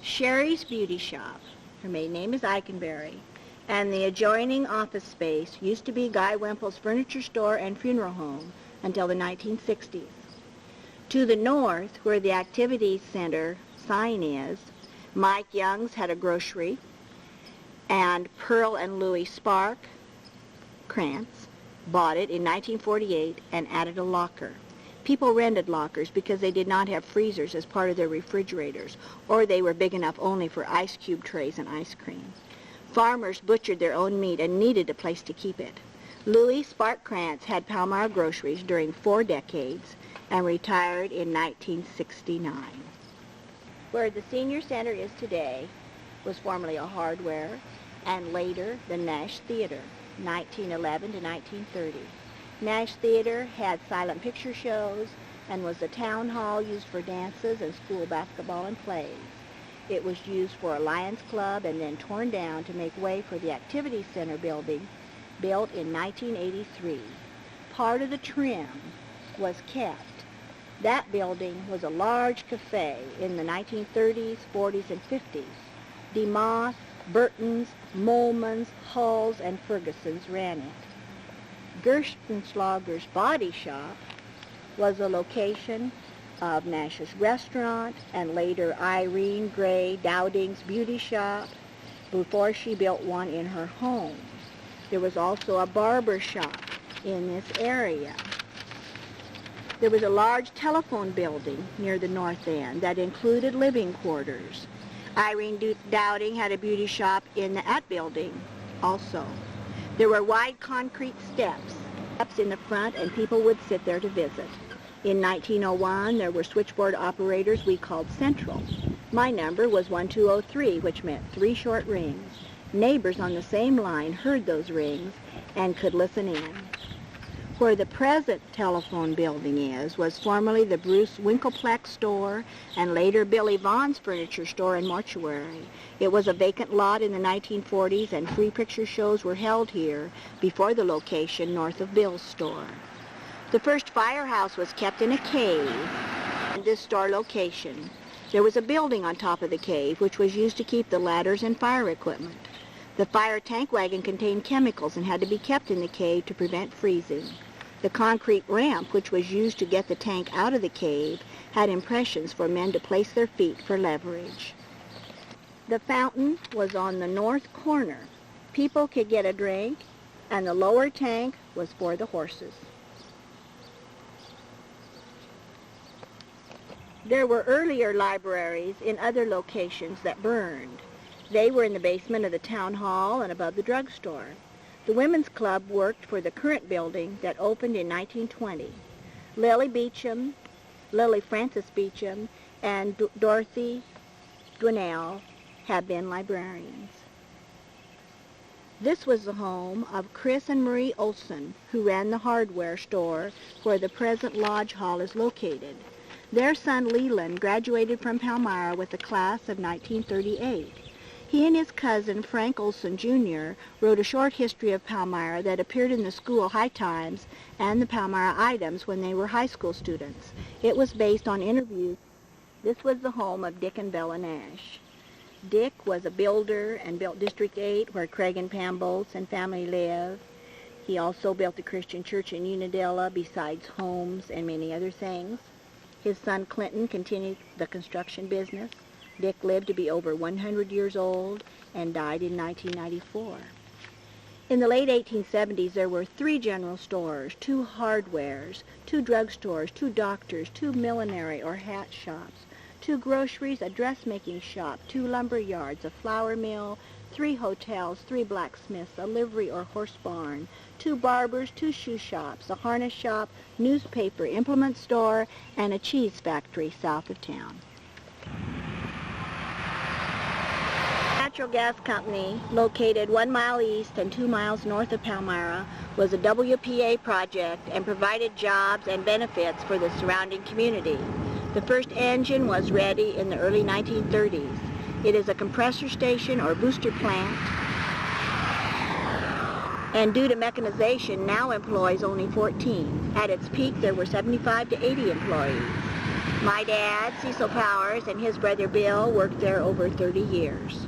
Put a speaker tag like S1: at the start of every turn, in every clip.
S1: Sherry's Beauty Shop, her maiden name is Eikenberry, and the adjoining office space used to be Guy Wemple's furniture store and funeral home until the 1960s. To the north, where the activity center sign is, Mike Young's had a grocery, and Pearl and Louis Spark Krantz bought it in 1948 and added a locker. People rented lockers because they did not have freezers as part of their refrigerators, or they were big enough only for ice cube trays and ice cream. Farmers butchered their own meat and needed a place to keep it. Louis Spark Krantz had Palmyra groceries during 4 decades and retired in 1969. Where the senior center is today was formerly a hardware and later the Nash Theater, 1911 to 1930. Nash Theater had silent picture shows and was a town hall used for dances and school basketball and plays. It was used for a Lions Club and then torn down to make way for the Activity Center building built in 1983. Part of the trim was kept. That building was a large cafe in the 1930s, 40s, and 50s. DeMoss, Burton's, Molman's, Hull's, and Ferguson's ran it. Gerstenschlager's Body Shop was a location of Nash's restaurant and later Irene Gray Dowding's beauty shop before she built one in her home. There was also a barber shop in this area. There was a large telephone building near the north end that included living quarters. Irene Dowding had a beauty shop in that building also. There were wide concrete steps in the front, and people would sit there to visit. In 1901, there were switchboard operators we called Central. My number was 1203, which meant 3 short rings. Neighbors on the same line heard those rings and could listen in. Where the present telephone building is was formerly the Bruce Winkelplex store and later Billy Vaughn's furniture store and mortuary. It was a vacant lot in the 1940s, and free picture shows were held here before the location north of Bill's store. The first firehouse was kept in a cave in this store location. There was a building on top of the cave which was used to keep the ladders and fire equipment. The fire tank wagon contained chemicals and had to be kept in the cave to prevent freezing. The concrete ramp, which was used to get the tank out of the cave, had impressions for men to place their feet for leverage. The fountain was on the north corner. People could get a drink, and the lower tank was for the horses. There were earlier libraries in other locations that burned. They were in the basement of the town hall and above the drugstore. The Women's Club worked for the current building that opened in 1920. Lily Frances Beecham, and Dorothy Dwinell have been librarians. This was the home of Chris and Marie Olson, who ran the hardware store where the present Lodge Hall is located. Their son Leland graduated from Palmyra with the class of 1938. He and his cousin, Frank Olson, Jr., wrote a short history of Palmyra that appeared in the school High Times and the Palmyra Items when they were high school students. It was based on interviews. This was the home of Dick and Bella Nash. Dick was a builder and built District 8, where Craig and Pam Bolts and family live. He also built the Christian church in Unadilla, besides homes and many other things. His son Clinton continued the construction business. Dick lived to be over 100 years old and died in 1994. In the late 1870s, there were 3 general stores, 2 hardwares, 2 drugstores, 2 doctors, 2 millinery or hat shops, 2 groceries, a dressmaking shop, 2 lumber yards, a flour mill, 3 hotels, 3 blacksmiths, a livery or horse barn, 2 barbers, 2 shoe shops, a harness shop, newspaper, implement store, and a cheese factory south of town. Natural gas company, located 1 mile east and 2 miles north of Palmyra, was a WPA project and provided jobs and benefits for the surrounding community. The first engine was ready in the early 1930s. It is a compressor station or booster plant, and due to mechanization now employs only 14. At its peak there were 75 to 80 employees. My dad, Cecil Powers, and his brother Bill worked there over 30 years.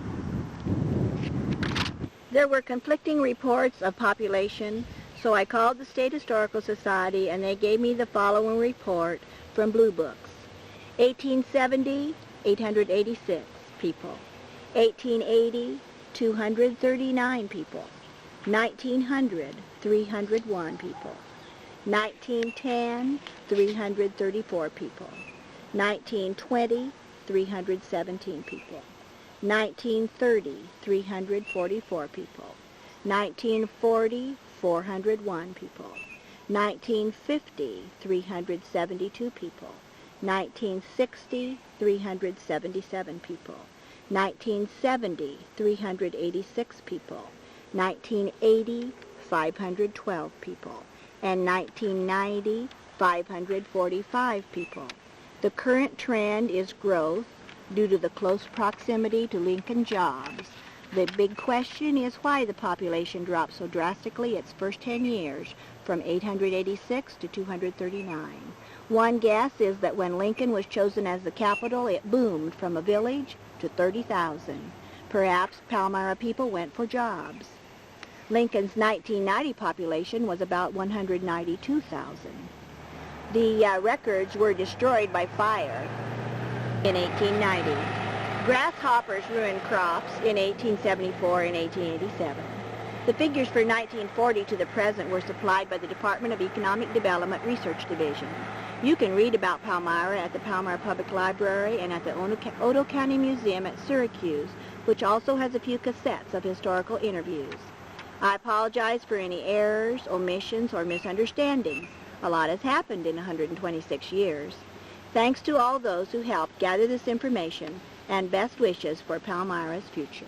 S1: There were conflicting reports of population, so I called the State Historical Society and they gave me the following report from Blue Books. 1870, 886 people. 1880, 239 people. 1900, 301 people. 1910, 334 people. 1920, 317 people. 1930, 344 people. 1940, 401 people. 1950, 372 people. 1960, 377 people. 1970, 386 people. 1980, 512 people. And 1990, 545 people. The current trend is growth due to the close proximity to Lincoln jobs. The big question is why the population dropped so drastically its first 10 years from 886 to 239. One guess is that when Lincoln was chosen as the capital, it boomed from a village to 30,000. Perhaps Palmyra people went for jobs. Lincoln's 1990 population was about 192,000. The records were destroyed by fire in 1890. Grasshoppers ruined crops in 1874 and 1887. The figures for 1940 to the present were supplied by the Department of Economic Development Research Division. You can read about Palmyra at the Palmyra Public Library and at the Odo County Museum at Syracuse, which also has a few cassettes of historical interviews. I apologize for any errors, omissions, or misunderstandings. A lot has happened in 126 years. Thanks to all those who helped gather this information, and best wishes for Palmyra's future.